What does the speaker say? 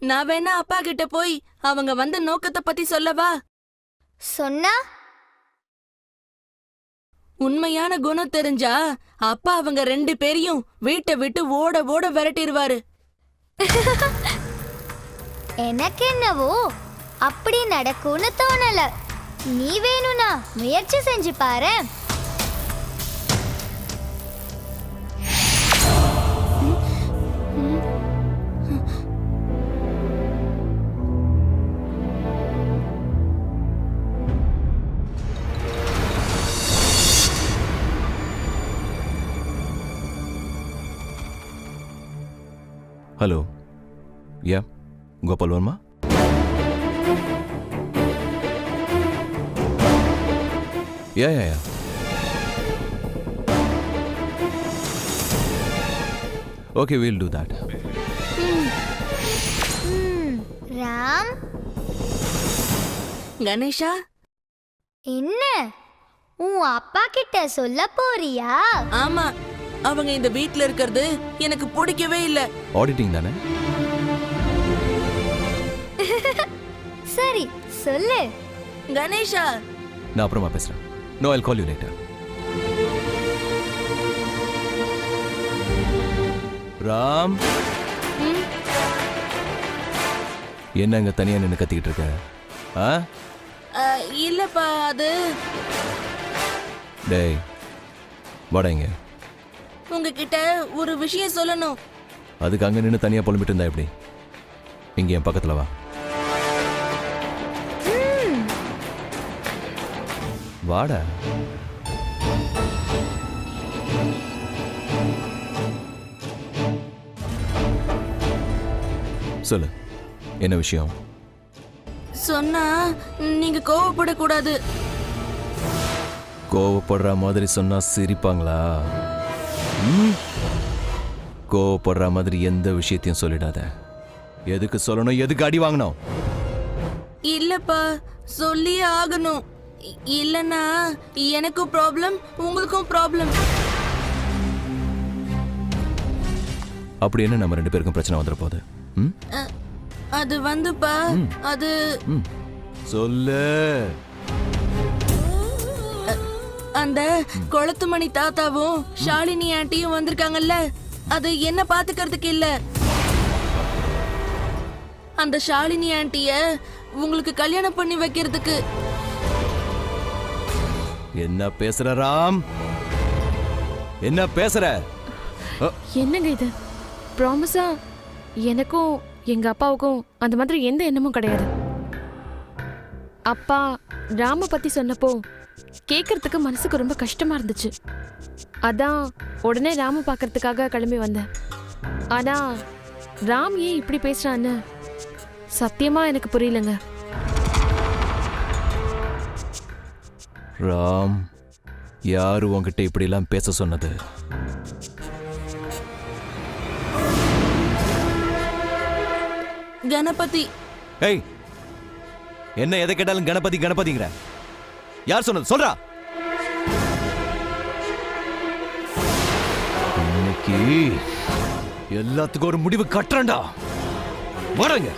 நான் வேணா அப்பா கிட்ட போய் அவங்க வந்த நோக்கத்தை பத்தி சொல்லவா? சொன்னா உண்மையான குணம் தெரிஞ்சா அப்பா அவங்க 2 பேரையும் வீட்டை விட்டு ஓட ஓட விரட்டிடுவாரு. எனக்கு என்னவோ அப்படி நடக்கும்னு தோணல. நீ வேணும்னா முயற்சி செஞ்சு பாரு. Hello, ya Gopal Varma. Ya ya ya okay, we'll do that. Ram, Ganesha, என்ன உன் அப்பா கிட்ட சொல்ல போறியா? ஆமா, அவங்க இந்த வீட்ல இருக்கிறது எனக்கு பிடிக்கவே இல்ல. ஆடிட்டிங் தானே? சரி சொல்லு. கணேஷா, நான் அப்புறமா பேசுறேன். No, I'll call you later. Ram, என்ன அங்க தனியா நின்னு கத்திக்கிட்டு இருக்க? இல்லப்பா, அது டேய் வாடா இங்க. உங்ககிட்ட ஒரு விஷயம் சொல்லணும். அதுக்கு அங்க நின்று தனியா புலம்பிட்டு இருந்தா எப்படி? இங்க என் பக்கத்துல வா. வாடா. சொல்லு, என்ன விஷயம்? சொன்னா நீங்க கோவப்படக்கூடாது. கோவப்படுற மாதிரி சொன்னா சிரிப்பாங்களா? கோவப்படுற மாதிரி எந்த விஷயத்தையும் சொல்லிடாத. எதுக்கு சொல்லணும், எதுக்கு அடி வாங்கணும்? இல்லப்பா, சொல்லியே ஆகணும். இல்லனா எனக்கும் ப்ராப்ளம், உங்களுக்கும் ப்ராப்ளம். அப்படி என்ன நம்ம 2 பேருக்கும் பிரச்சனை வந்துட போகுது? அது வந்துப்பா, அது சொல்லு. அந்த கொளத்துமணி தாத்தாவும் ஷாலினி ஆண்டியும் வந்திருக்காங்கல்ல, அது என்ன பாத்துக்கிறதுக்கு இல்ல. அந்த ஷாலினி ஆண்டிய உங்களுக்கு கல்யாணம் பண்ணி வைக்கிறதுக்கு. என்ன பேசுற ராம்? என்ன பேசுற? என்னங்க இது? ப்ராமிஸா எனக்கும் எங்க அப்பாவுக்கும் அந்த மாதிரி எந்த எண்ணமும் கிடையாது. அப்பா ராம பத்தி சொன்னப்போ கேட்கறதுக்கு மனசுக்கு ரொம்ப கஷ்டமா இருந்துச்சு. அதான் உடனே ராம பார்க்கறதுக்காக கிளம்பி வந்தேன். ஆனா ராம் ஏன் இப்படி பேசுறான்னு சத்தியமா எனக்கு புரியலங்க. ராம், யாரு உன்கிட்ட இப்படி எல்லாம் பேச சொன்னது? கணபதி. ஏய், என்ன எதை கேட்டாலும் கணபதி கணபதிங்கிற? யார் சொன்னது? சொல்றா. இன்னைக்கு எல்லாத்துக்கும் ஒரு முடிவு கட்டுறேன்டா. வரங்க.